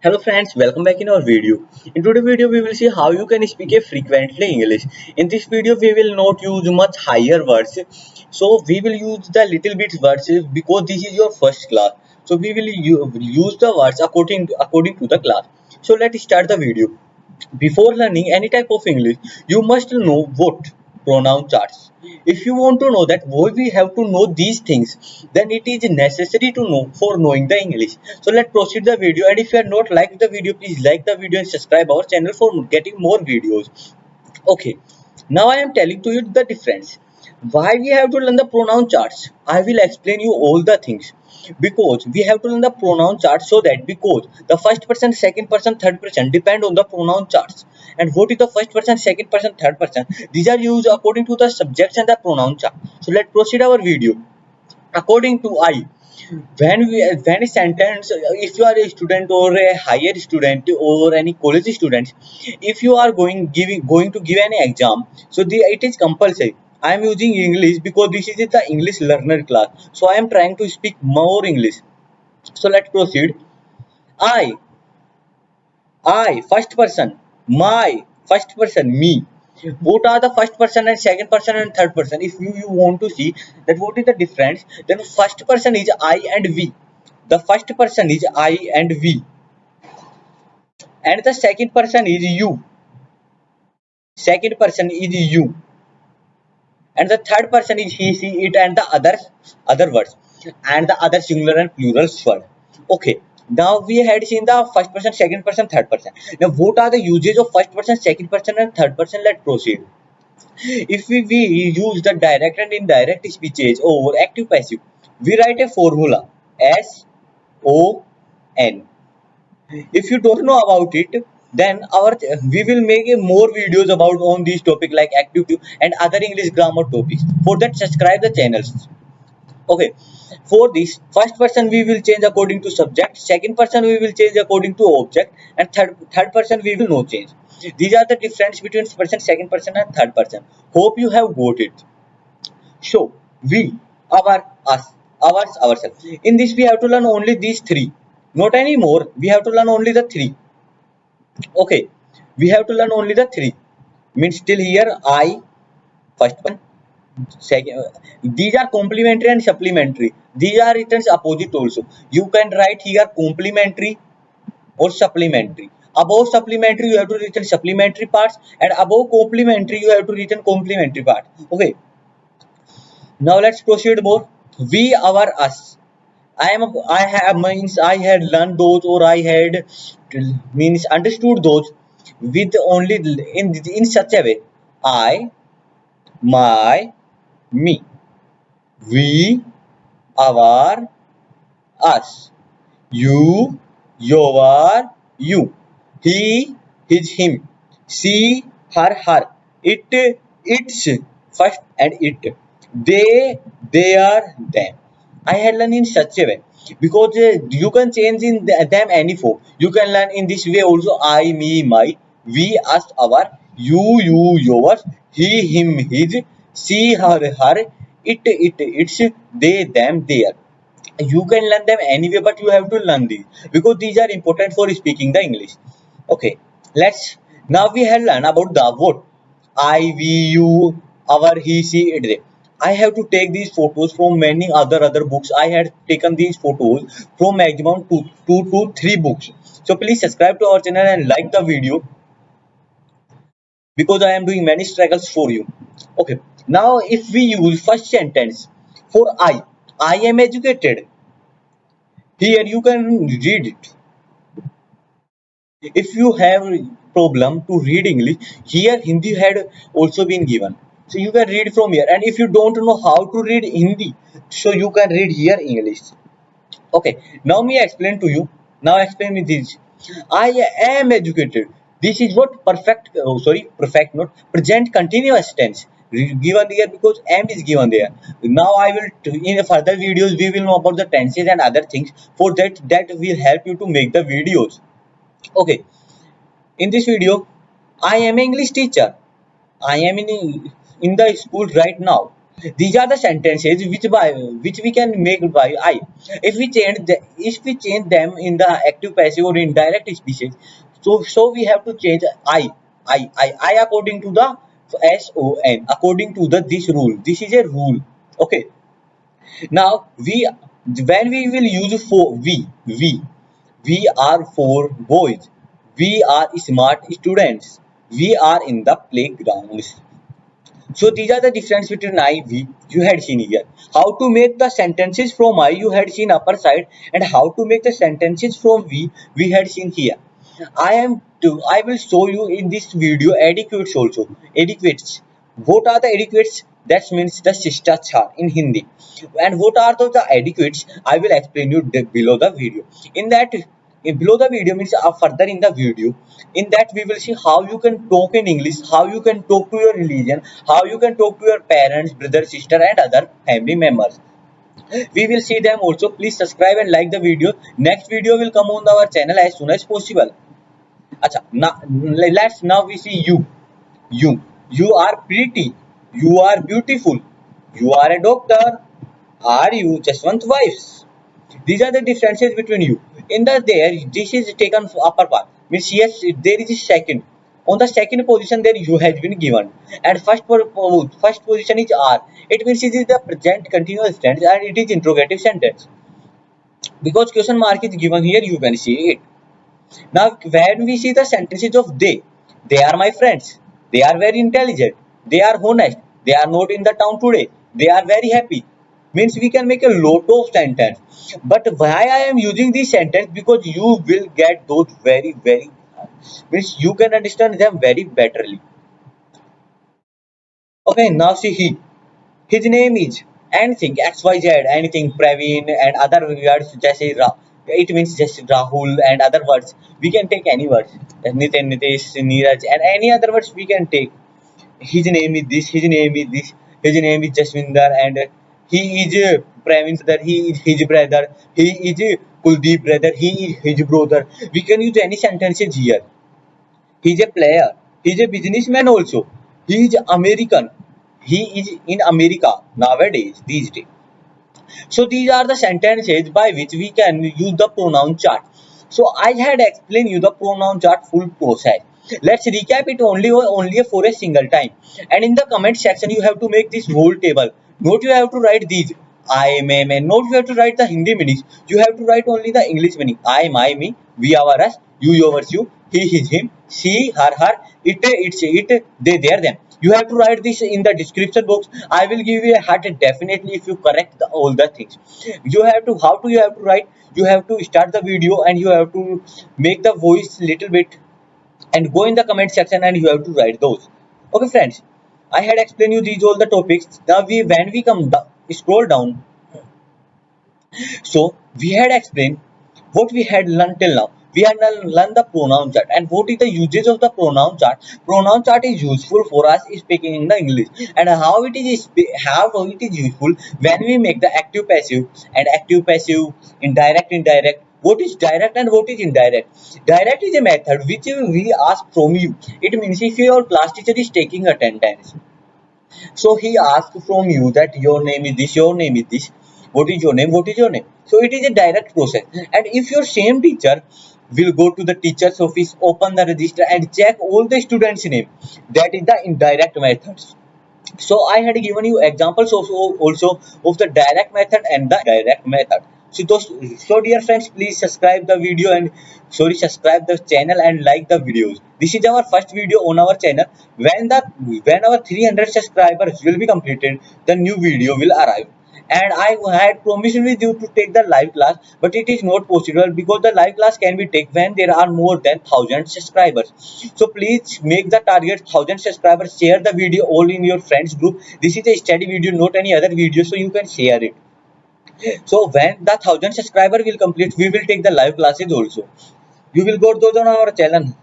Hello friends, welcome back in our video. In today's video, we will see how you can speak a frequently English. In this video, we will not use much higher words. So we will use the little bit words because this is your first class. So we will use the words according to the class. So let's start the video. Before learning any type of English, you must know what pronoun charts. If you want to know that why we have to know these things, then it is necessary to know for knowing the English. So let's proceed the video. And if you are not like the video, please like the video and subscribe our channel for getting more videos. Okay, now I am telling to you the difference. Why we have to learn the pronoun charts? I will explain you all the things. Because we have to learn the pronoun charts so that because the first person, second person, third person depend on the pronoun charts. And what is the first person, second person, third person? These are used according to the subjects and the pronoun chart. So let's proceed our video. According to I, when a sentence, if you are a student or a higher student or any college student, if you are going to give any exam, so it is compulsory. I am using English because this is the English learner class, so I am trying to speak more English. So let's proceed. I i first person, my first person, me. What are the first person and second person and third person? If you want to see that what is the difference, then first person is I and we. The first person is I and we, and the second person is you. Second person is you, and the third person is he, she, it, and the other words, and the other singular and plural word. Okay. Now we had seen the first person, second person, third person. Now what are the uses of first person, second person, and third person? Let's proceed. If we use the direct and indirect speeches over active passive, we write a formula SON. If you don't know about it, then our we will make a more videos about on this topic like active and other English grammar topics. For that, subscribe the channels. Okay. For this, first person we will change according to subject, second person we will change according to object, and third person we will not change. These are the difference between first person, second person, and third person. Hope you have got it. So we, our, us, ours, ourselves. In this we have to learn only these three. Not anymore. We have to learn only the three. Okay. We have to learn only the three. Means still here I, first one, second. These are complementary and supplementary. These are written opposite also. You can write here complementary or supplementary. Above supplementary you have to written supplementary parts, and above complementary you have to written complementary part. Okay. Now let's proceed more. We, our, us. I have means I had learned those, or I had means understood those with only in such a way. I, my, me. We, our, us. You, your, you. He, his, him. She, her, her. It, its. First and it. They are, them. I had learned in such a way because you can change in them any form. You can learn in this way also. I, me, my. We, us, our. You, yours. He, him, his. She, her. Its. They, them, their. You can learn them anyway, but you have to learn these because these are important for speaking the English. Okay, let's now we have learned about the what I, we, you, our, he, she, it, they. I have to take these photos from many other books. I had taken these photos from maximum two to three books. So please subscribe to our channel and like the video because I am doing many struggles for you. Okay, now if we use first sentence for I am educated. Here you can read it. If you have problem to read English, here Hindi had also been given. So you can read from here. And if you don't know how to read Hindi, so you can read here English. Okay, now me explain to you. Now explain me this. I am educated. This is what perfect, perfect, not present continuous tense given there because am is given there. Now I will, in further videos, we will know about the tenses and other things. For that will help you to make the videos. Okay, in this video, I am English teacher. I am in the school right now. These are the sentences which we can make by I. If we change them in the active, passive, or indirect species, so we have to change I according to the SON, according to the this rule. This is a rule. Okay. Now when we will use for we are for boys. We are smart students. We are in the playgrounds. So these are the difference between I, we, you had seen here. How to make the sentences from I, you had seen upper side, and how to make the sentences from we had seen here. I will show you in this video adequates also. Adequates. What are the adequates? That means the Shistachar in Hindi. And what are the adequates? I will explain you below the video. In that below the video means further in the video, in that we will see how you can talk in English, how you can talk to your religion, how you can talk to your parents, brother, sister, and other family members. We will see them also. Please subscribe and like the video. Next video will come on our channel as soon as possible. Acha, now we see you you are pretty, you are beautiful, you are a doctor, are you Jaswant wives? These are the differences between you. In the there, this is taken upper part. Means yes, there is a second. On the second position, there you has been given, and first position is are. It means it is the present continuous tense and it is interrogative sentence. Because question mark is given here, you can see it. Now, when we see the sentences of they are my friends. They are very intelligent. They are honest. They are not in the town today. They are very happy. Means we can make a lot of sentence. But why I am using this sentence? Because you will get those very means you can understand them very betterly. Okay, now see he. His name is anything XYZ, anything Praveen and other words just it means just Rahul and other words. We can take any words. Nitin, Nitesh, Neeraj, and any other words we can take. His name is this, his name is this, his name is Jaswinder, and he is Praveen's brother, he is his brother, he is Kuldeep brother, he is his brother. We can use any sentences here. He is a player. He is a businessman also. He is American. He is in America nowadays, these days. So these are the sentences by which we can use the pronoun chart. So I had explained you the pronoun chart full process. Let's recap it only for a single time. And in the comment section, you have to make this whole table. Not you have to write these. I, may, not you have to write the Hindi meanings. You have to write only the English meaning. I, my, me, we, our, us, you, yours, you, he, his, him, she, her, it, it's, it, they, their, them. You have to write this in the description box. I will give you a heart definitely if you correct all the things. You have to, how do you have to write? You have to start the video and you have to make the voice little bit and go in the comment section and you have to write those. Okay, friends. I had explained you these all the topics. Now when we come down, scroll down, so we had explained what we had learned till now. We had learned the pronoun chart and what is the usage of the pronoun chart. Pronoun chart is useful for us speaking in the English, and how it is useful when we make the active passive and active passive, indirect. What is direct and what is indirect? Direct is a method which we ask from you. It means if your class teacher is taking attendance, so he asks from you that your name is this, your name is this. What is your name? What is your name? So it is a direct process. And if your same teacher will go to the teacher's office, open the register and check all the students' name, that is the indirect methods. So I had given you examples also of the direct method and the direct method. So dear friends, please subscribe the video and subscribe the channel and like the videos. This is our first video on our channel. When our 300 subscribers will be completed, the new video will arrive. And I had promised with you to take the live class, but it is not possible because the live class can be taken when there are more than 1000 subscribers. So please make the target 1000 subscribers. Share the video all in your friends group. This is a study video, not any other video, so you can share it. So when the 1000 subscriber will complete, we will take the live classes also. You will go those on our channel.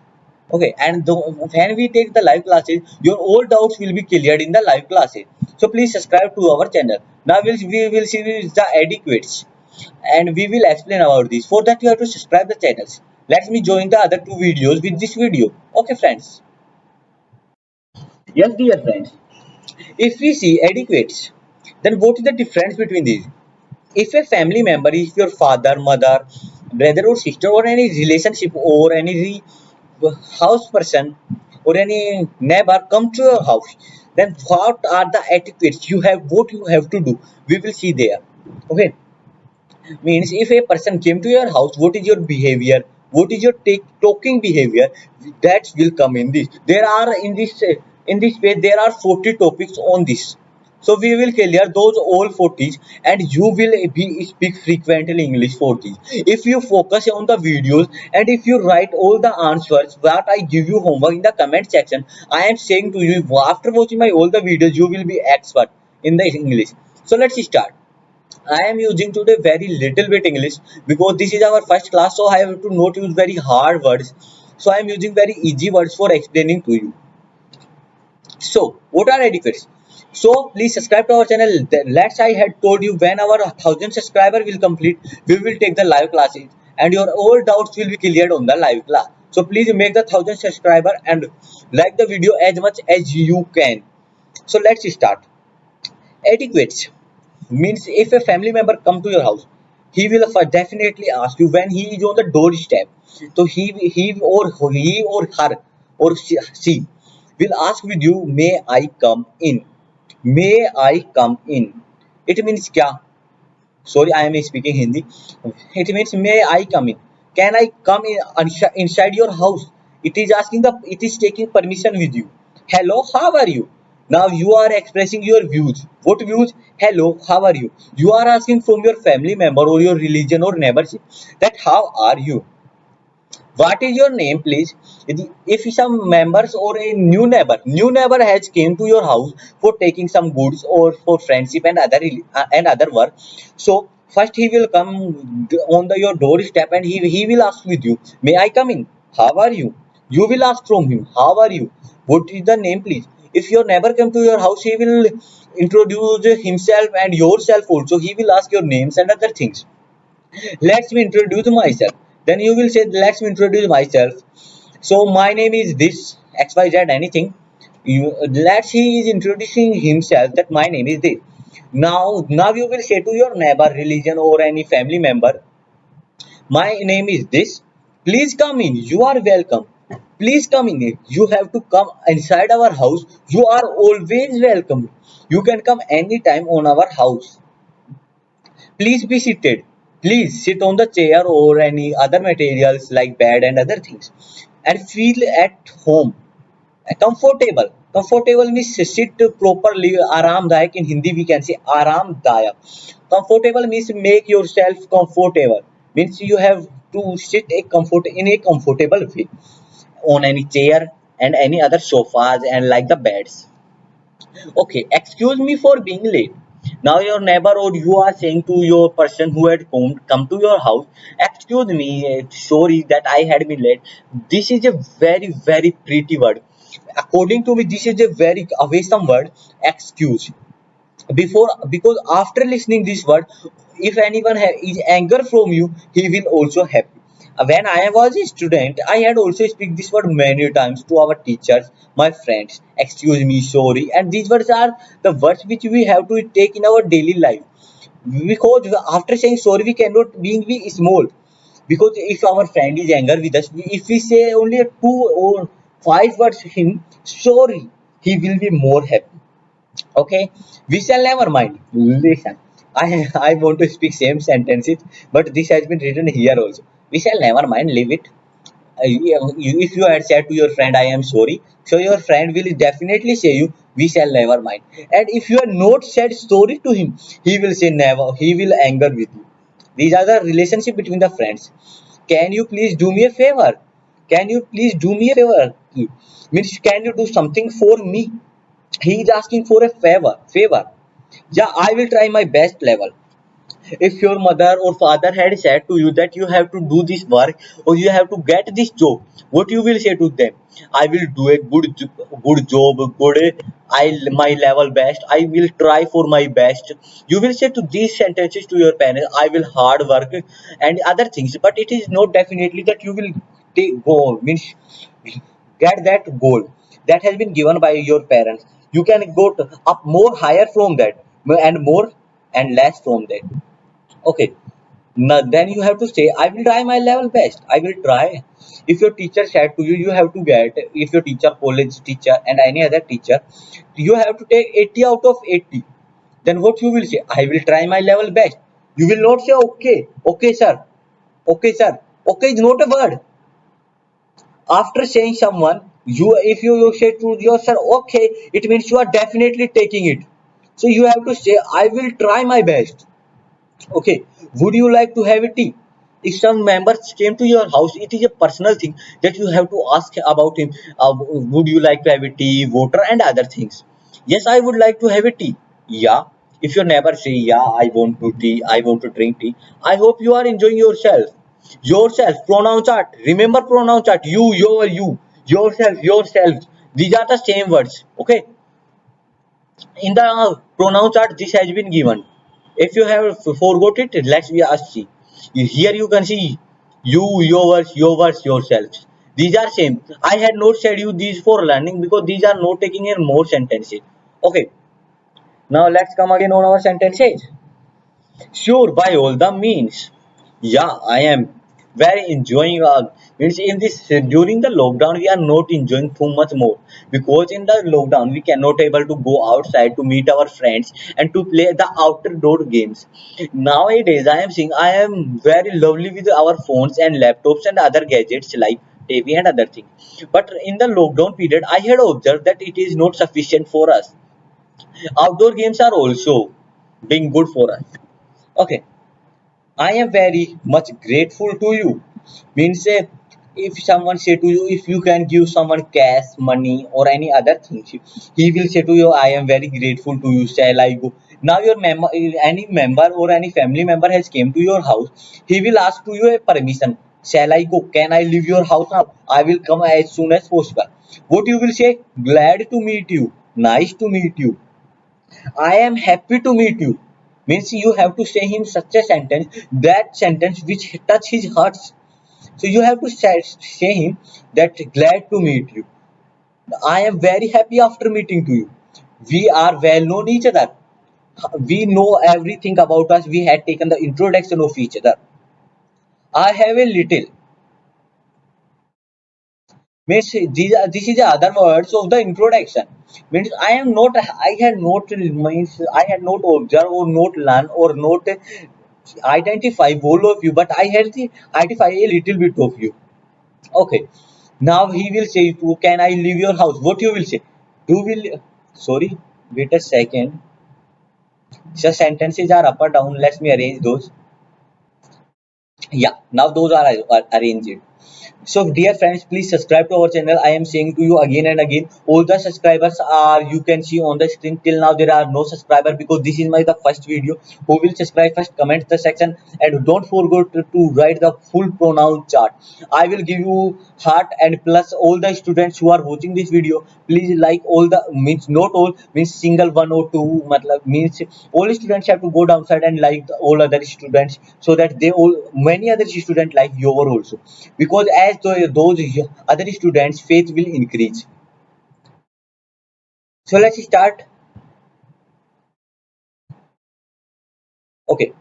Okay, and when we take the live classes, your all doubts will be cleared in the live classes. So please subscribe to our channel. Now we will see the adequates and we will explain about this. For that you have to subscribe the channels. Let me join the other two videos with this video. Okay, friends. Yes, dear friends. If we see adequates, Then what is the difference between these? If a family member is your father, mother, brother or sister, or any relationship, or any house person, or any neighbor come to your house, then what are the etiquettes you have, what you have to do, we will see there. Okay, means if a person came to your house, what is your behavior, what is your talking behavior, that will come in this. There are in this page there are 40 topics on this, so we will clear those all 40s, and you will be speak frequently English for these if you focus on the videos, and if you write all the answers that I give you homework in the comment section. I am saying to you, after watching my all the videos you will be expert in the English. So let's start. I am using today very little bit English because this is our first class, so I have to not use very hard words. So I am using very easy words for explaining to you. So, what are etiquettes? So, please subscribe to our channel. Let's I had told you when our 1,000 subscriber will complete, we will take the live classes, and your all doubts will be cleared on the live class. So, please make the 1,000 subscriber and like the video as much as you can. So, let's start. Etiquettes means if a family member come to your house, he will definitely ask you when he is on the doorstep. So he or her or she will ask with you, may I come in, may I come in. It means kya? Sorry, I am speaking Hindi. It means may I come in, can I come in inside your house. It is asking the, it is taking permission with you. Hello, how are you? Now you are expressing your views. What views? Hello, how are you? You are asking from your family member or your religion or neighborship that how are you. What is your name, please? If some members or a new neighbor has came to your house for taking some goods or for friendship and and other work, so first he will come on your doorstep, and he will ask with you, may I come in, how are you. You will ask from him, how are you, what is the name, please. If your neighbor come to your house, he will introduce himself and yourself also. He will ask your names and other things. Let me introduce myself. Then you will say, let me introduce myself. So my name is this XYZ anything. Let's he is introducing himself that my name is this. Now you will say to your neighbor, religion or any family member, my name is this. Please come in. You are welcome. Please come in. You have to come inside our house. You are always welcome. You can come anytime on our house. Please be seated. Please sit on the chair or any other materials like bed and other things, and feel at home. Comfortable. Comfortable means sit properly. Aramdayak in Hindi we can say aramdayak. Comfortable means make yourself comfortable. Means you have to sit in a comfortable way on any chair and any other sofas and like the beds. Okay, excuse me for being late. Now your neighbor or you are saying to your person who had come to your house, excuse me, sorry that I had been late. This is a very pretty word. According to me, this is a very awesome word, excuse. Before, because after listening this word, if anyone is anger from you, he will also happy. When I was a student, I had also speak this word many times to our teachers, my friends, excuse me, sorry, and these words are the words which we have to take in our daily life, because after saying sorry we cannot being we small. Because if our friend is anger with us, if we say only two or five words to him, sorry, he will be more happy. Okay, we shall never mind. Listen, I want to speak same sentences, but this has been written here also. We shall never mind. Leave it. If you had said to your friend, "I am sorry," so your friend will definitely say you, "We shall never mind." And if you have not said sorry to him, he will say never. He will anger with you. These are the relationship between the friends. Can you please do me a favor? Can you please do me a favor? Means can you do something for me? He is asking for a favor. Yeah, I will try my best level. If your mother or father had said to you that you have to do this work or you have to get this job, what you will say to them? I will do a good job, good, I my level best, I will try for my best. You will say to these sentences to your parents, I will hard work and other things, but it is not definitely that you will take goal, means get that goal that has been given by your parents. You can go to up more higher from that. and more and less from that. Okay. Now, then you have to say, I will try my level best. I will try. If your teacher said to you, you have to get, if your teacher, college teacher, and any other teacher, you have to take 80 out of 80. Then what you will say? I will try my level best. You will not say, okay, okay, sir, okay, sir. Okay is not a word. After saying someone, if you say to yourself, okay, it means you are definitely taking it. So you have to say, I will try my best. Okay, would you like to have a tea? If some members came to your house, it is a personal thing that you have to ask about him. Would you like to have a tea, water, and other things? Yes, I would like to have a tea. Yeah. If your neighbor say, yeah, I want to tea, I want to drink tea. I hope you are enjoying yourself. Yourself, pronoun chart. Remember pronoun chart. You, yourself, yourself. These are the same words. Okay. In the pronoun chart, this has been given. If you have forgot it, let's be asked. See. Here you can see you, yours, yourselves. These are same. I had not said you these for learning because these are not taking in more sentences. Okay. Now let's come again on our sentences. Sure, by all the means. Yeah, I am very enjoying. Means in this during the lockdown, we are not enjoying too much more because in the lockdown we cannot able to go outside to meet our friends and to play the outdoor games. Nowadays, I am seeing I am very lovely with our phones and laptops and other gadgets like TV and other things. But in the lockdown period, I had observed that it is not sufficient for us. Outdoor games are also being good for us. Okay, I am very much grateful to you. Means if someone say to you, if you can give someone cash, money, or any other thing, he will say to you, I am very grateful to you. Shall I go? Now your member, any member or any family member has came to your house. He will ask to you a permission. Shall I go? Can I leave your house now? I will come as soon as possible. What you will say? Glad to meet you. Nice to meet you. I am happy to meet you. Means you have to say him such a sentence, that sentence which touch his heart. So you have to say him that glad to meet you. I am very happy after meeting to you. We are well known each other. We know everything about us. We had taken the introduction of each other. I have a little. Means this is the other words of the introduction. Means I had not means I had not observed or not learn or not identify all of you, but I had to identify a little bit of you. Okay. Now he will say to, can I leave your house? What you will say? You will, sorry, wait a second. The sentences are up or down. Let me arrange those. Yeah, now those are arranged. So, dear friends, please subscribe to our channel. I am saying to you again and again, all the subscribers are you can see on the screen. Till now, there are no subscriber because this is my the first video. Who will subscribe first? Comment the section and don't forget to write the full pronoun chart. I will give you heart and plus all the students who are watching this video. Please like all the means not all means single one or two. Matlab means all students have to go downside and like all other students so that they all many other students like your also because as those other students faith will increase. So let's start. Okay,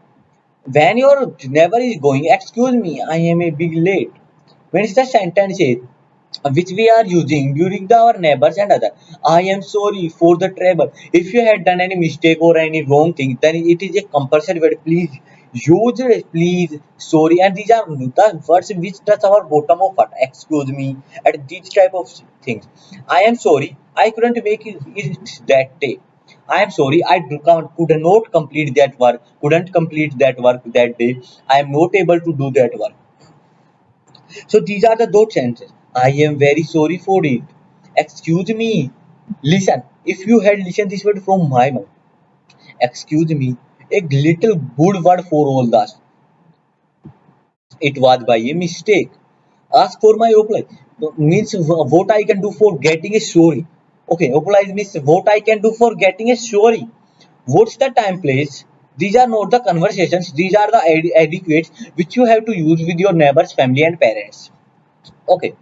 when your neighbor is going, excuse me, I am a big late. When is the sentence is which we are using during our neighbors and other, I am sorry for the trouble. If you had done any mistake or any wrong thing, then it is a compulsory word. Please use it, please, sorry. And these are the words which touch our bottom of heart. Excuse me, and these type of things. I am sorry, I couldn't make it that day. I am sorry, could not complete that work, couldn't complete that work that day. I am not able to do that work. So these are the those sentences. I am very sorry for it. Excuse me. Listen. If you had listened this word from my mouth, excuse me, a little good word for all that. It was by a mistake. Ask for my apply. Means what I can do for getting a story. Okay, apply means what I can do for getting a story. What's the time, place? These are not the conversations. These are the adequates which you have to use with your neighbors, family, and parents. Okay.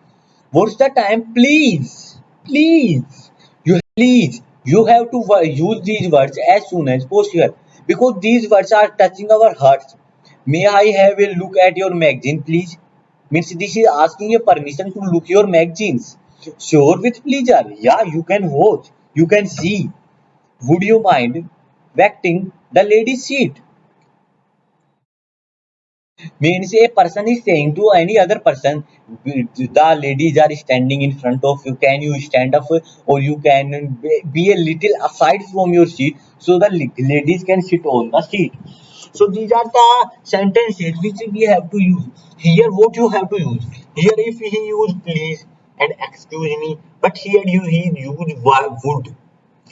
What's the time? Please. Please. You please. You have to use these words as soon as possible because these words are touching our hearts. May I have a look at your magazine, please? Means this is asking a permission to look your magazines. Sure, with pleasure. Yeah, you can watch. You can see. Would you mind vacating the lady's seat? Means a person is saying to any other person, the ladies are standing in front of you, can you stand up or you can be a little aside from your seat so the ladies can sit on the seat. So these are the sentences which we have to use here. What you have to use here, if he use please and excuse me, but here he use would,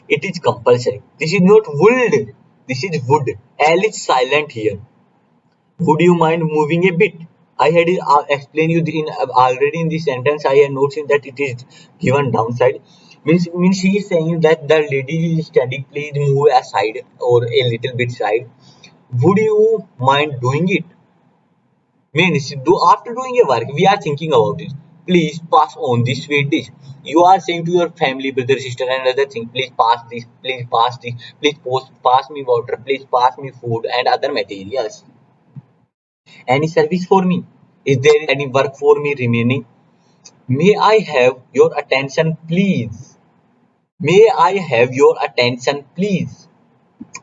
it is compulsory. This is not would, this is would. L is silent here. Would you mind moving a bit? I had explained you in already in this sentence. I had noticed that it is given downside. Means she is saying that the lady is standing. Please move aside or a little bit side. Would you mind doing it? Means do after doing a work, we are thinking about it. Please pass on this sweet dish. You are saying to your family, brother, sister, and other thing. Please pass this. Please pass this. Please pass me water. Please pass me food and other materials. Any service for me? Is there any work for me remaining? May I have your attention, please? May I have your attention, please?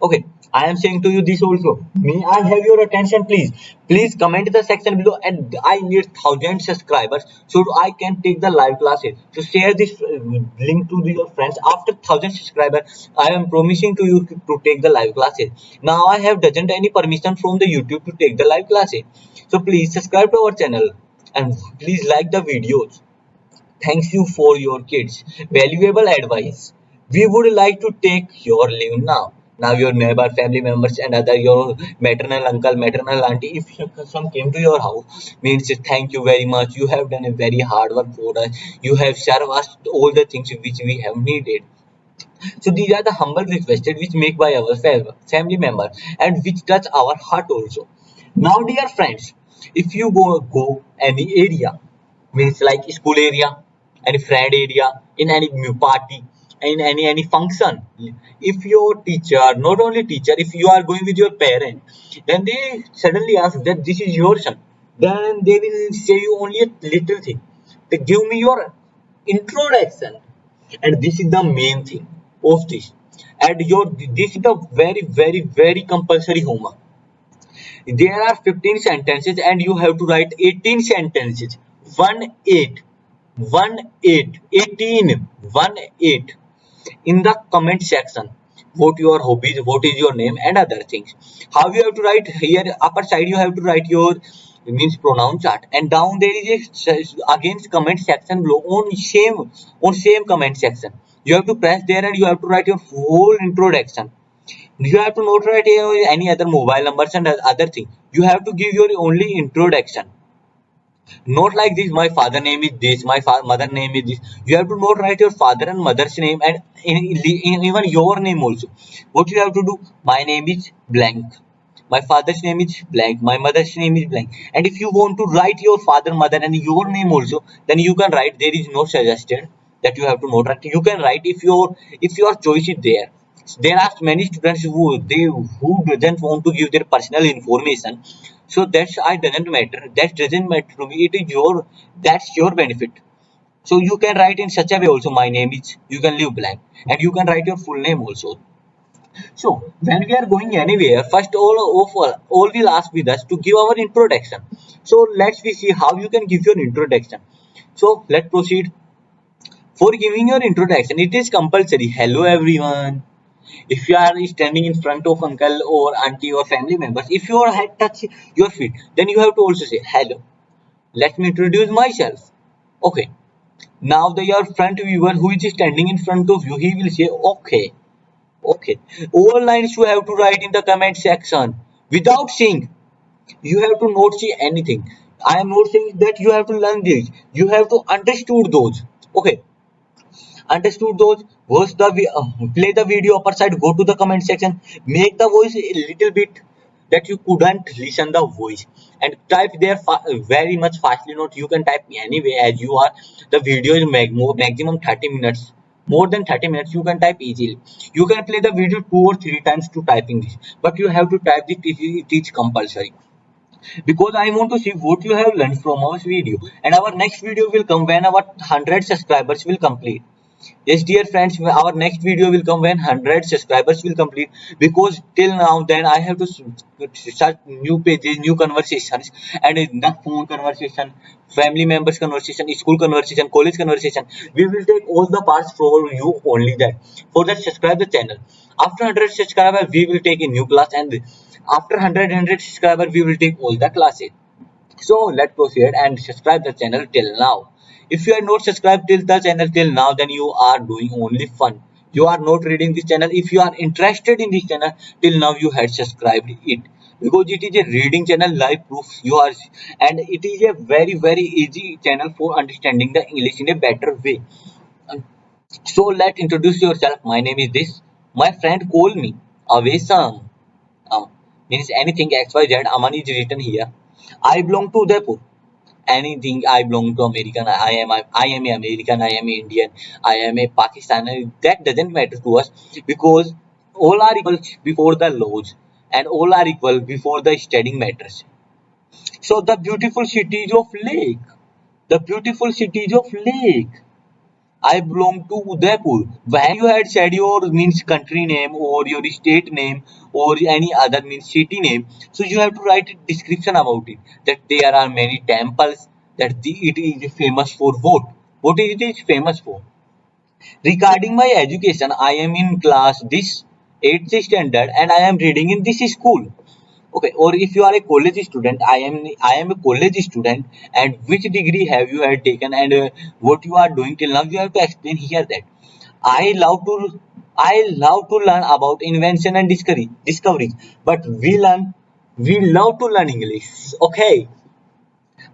Okay, I am saying to you this also. May I have your attention, please? Please comment the section below, and I need 1,000 subscribers so I can take the live classes. So share this link to your friends. After 1,000 subscribers, I am promising to you to take the live classes. Now I have doesn't any permission from the YouTube to take the live classes. So please subscribe to our channel and please like the videos. Thanks you for your kids. Valuable advice. We would like to take your leave now. Now your neighbor, family members and other your maternal uncle, maternal auntie, if some came to your house, means thank you very much. You have done a very hard work for us. You have served us all the things which we have needed. So these are the humble requests which make by our family member and which touch our heart also. Now, dear friends, if you go any area, means like school area, any friend area, in any party, in any function, if your teacher, not only teacher, if you are going with your parent, then they suddenly ask that this is your son, then they will say you only a little thing. They give me your introduction, and this is the main thing of this. And your this is the very compulsory homework. There are 15 sentences and you have to write 18 sentences. 1 8 1 8 18 1 8 in the comment section. What your hobbies, what is your name and other things. How you have to write here, upper side you have to write your means pronoun chart, and down there is a again comment section below on same comment section. You have to press there and you have to write your whole introduction. You have to not write any other mobile numbers and other thing. You have to give your only introduction. Not like this, my father name is this, my mother name is this. You have to not write your father and mother's name and even your name also. What you have to do? My name is blank. My father's name is blank. My mother's name is blank. And if you want to write your father, mother, and your name also, then you can write. There is no suggested that you have to not write. You can write if your choice is there. There are many students who doesn't want to give their personal information, so that's I doesn't matter, that doesn't matter to me. It is your, that's your benefit. So you can write in such a way also, my name is, you can leave blank, and you can write your full name also. So when we are going anywhere, first all will ask with us to give our introduction. So let's we see how you can give your introduction. So let's proceed. For giving your introduction, it is compulsory. Hello everyone. If you are standing in front of uncle or auntie or family members, if your head touch your feet, then you have to also say hello. Let me introduce myself. Okay. Now the your front viewer who is standing in front of you, he will say okay. Okay. All lines you have to write in the comment section without saying. You have to not say anything. I am not saying that you have to learn this. You have to understood those. Okay. Understood those, watch the play the video upper side, go to the comment section, make the voice a little bit that you couldn't listen the voice, and type there very much fastly. Not you can type anyway as you are. The video is maximum 30 minutes. more than 30 minutes you can type easily. You can play the video 2 or 3 times to typing this, but you have to type it is compulsory, because I want to see what you have learned from our video. And our next video will come when our 100 subscribers will complete. Yes, dear friends, our next video will come when 100 subscribers will complete, because till now then I have to start new pages, new conversations, and in the phone conversation, family members conversation, school conversation, college conversation. We will take all the parts for you only that. For that, subscribe the channel. After 100 subscribers, we will take a new class, and after 100 subscribers, we will take all the classes. So let's proceed and subscribe the channel till now. If you are not subscribed till the channel till now, then you are doing only fun. You are not reading this channel. If you are interested in this channel, till now you had subscribed it, because it is a reading channel, live proof you are, and it is a very easy channel for understanding the English in a better way. So let's introduce yourself. My name is this. My friend call me Avesam. Means anything XYZ. Aman is written here. I belong to Udaipur. Anything, I belong to American. I am a American. I am a Indian. I am a Pakistani. That doesn't matter to us, because all are equal before the laws, and all are equal before the studying matters. So the beautiful cities of Lake. The beautiful cities of Lake. I belong to Udaipur. When you had said your means country name or your state name or any other means city name, so you have to write a description about it. That there are many temples. That it is famous for what? What is it is famous for? Regarding my education, I am in class this 8th standard and I am reading in this school. Okay, or if you are a college student, I am a college student, and which degree have you had taken, and what you are doing till now, you have to explain here that I love to I love to learn about invention and discovery, but we love to learn English. Okay,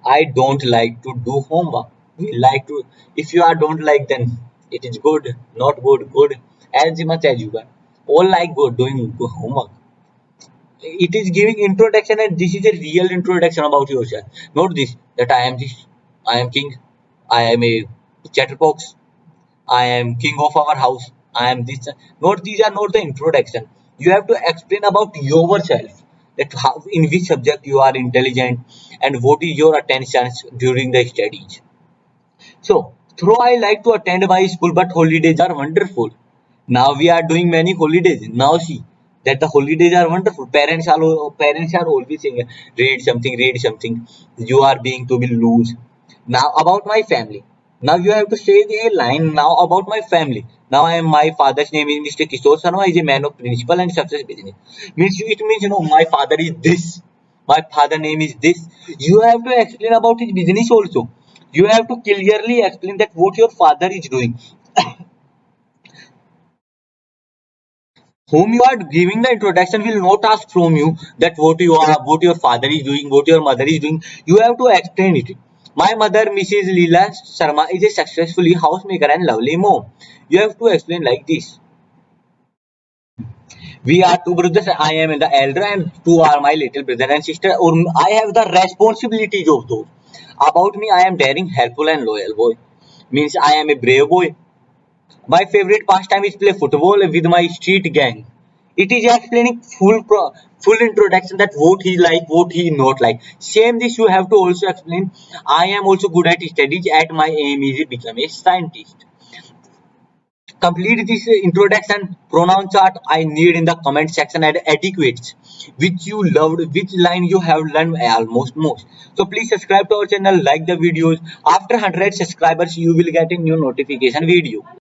I don't like to do homework. We like to, if you are don't like, then it is good, not good, good as much as you are. All like good doing homework. It is giving introduction, and this is a real introduction about yourself, not this that I am this, I am king, I am a chatterbox, I am king of our house, I am this. Not, these are not the introduction. You have to explain about yourself, that how, in which subject you are intelligent, and what is your attentions during the studies. So, though I like to attend my school, but holidays are wonderful. Now we are doing many holidays. Now see that the holidays are wonderful. Parents are always saying, read something. You are being to be loose. Now about my family. Now you have to say a line now about my family. Now I am, my father's name is Mr. Kishore Sharma. Is a man of principle and success business. Means it means, my father is this. My father name is this. You have to explain about his business also. You have to clearly explain that what your father is doing. Whom you are giving the introduction will not ask from you that what you are, what your father is doing, what your mother is doing. You have to explain it. My mother, Mrs. Leela Sharma, is a successfully housemaker and lovely mom. You have to explain like this. We are two brothers. I am the elder, and two are my little brother and sister. Or I have the responsibilities of those. About me, I am daring, helpful, and loyal boy. Means I am a brave boy. My favorite pastime is play football with my street gang. It is explaining full introduction that what he like, what he not like. Same this you have to also explain. I am also good at studies. At my aim is to become a scientist. Complete this introduction. Pronoun chart I need in the comment section and adequate. Which you loved, which line you have learned almost most. So please subscribe to our channel, like the videos. After 100 subscribers, you will get a new notification video.